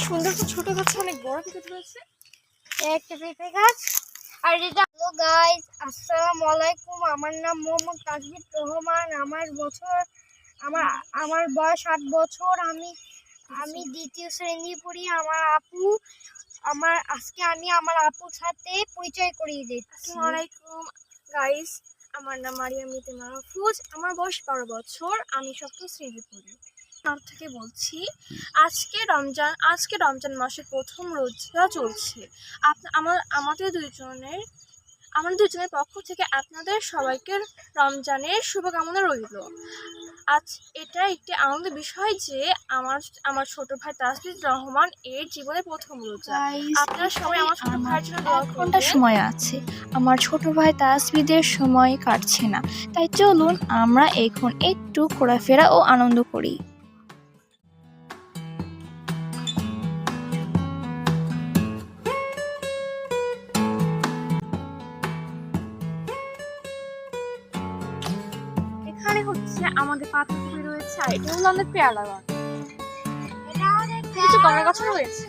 সুন্দর ছোট গাছ, অনেক বড় পেঁপে রয়েছে, একটা পেঁপে গাছ। আর এটা হ্যালো গাইস, আসসালামু আলাইকুম। আমার নাম মোহাম্মদ তাজবির রহমান। আমার বয়স 8 বছর। আমি দ্বিতীয় শ্রেণী পড়ি। আজকে আমি আমার আপুর সাথে পরিচয় করিয়ে দিচ্ছি। আসসালামু আলাইকুম গাইস, আমার নাম মারিয়াম মিতে মাহফুজ। আমার বয়স 12 বছর। আমি সপ্তম শ্রেণী পড়ি। থেকে বলছি, আজকে রমজান মাসের প্রথম রোজা চলছে। আমাদের দুজনের পক্ষ থেকে আপনাদের সবাইকে রমজানের শুভকামনা রইল। আজ এটা একটি আনন্দের বিষয় যে আমার ছোট ভাই তাসবির রহমান এর জীবনে প্রথম রোজা। আপনারা সবাই আমার ছোট ভাইয়ের জন্য দোয়া করবেন। ঘন্টা সময় আছে, আমার ছোট ভাই তাসবিদের সময় কাটছে না, তাই চলুন আমরা এখন একটু ঘোরাফেরা ও আনন্দ করি। এখানে হচ্ছে আমাদের পাতাকপি রয়েছে, আর এটা হলো আমাদের পেয়ারা গাছ। কিছু কলা গাছও রয়েছে।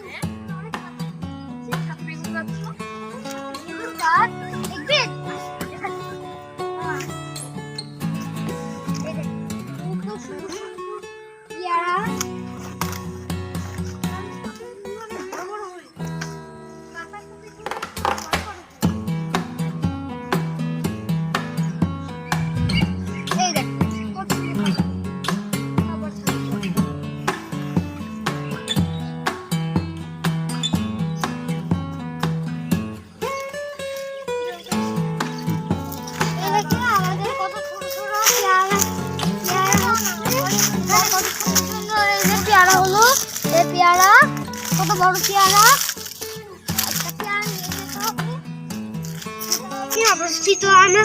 পেয়ারা কত বড় পেয়ারা, অবস্থিত। আমরা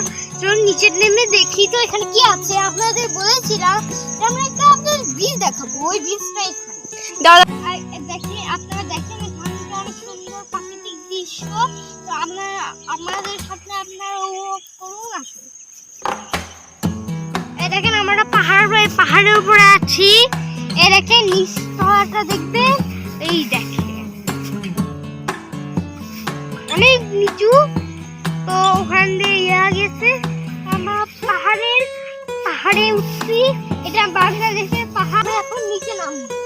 নিচে নেমে দেখি তো এখানে কি আছে। আপনাদের বলেছিলাম আমরা একটা আপনাদের বীজ দেখাবো, ওই বীজটা এখানে আপনারা দেখেন। এখানে অনেক সুন্দর প্রাকৃতিক দৃশ্য। তো আমাদের সাথে আপনারা উপভোগ করুন, আসুন। এই দেখেন আমরা পাহাড়ের উপরে আছি। এই দেখেন নিচটা দেখবেন, এই দেখেন অনেক নিচু। তো ওখান দিয়ে গেছে, আমরা পাহাড়ে উঠছি। এটা বাংলাদেশের পাহাড়ে, এখন নিচে নামবো।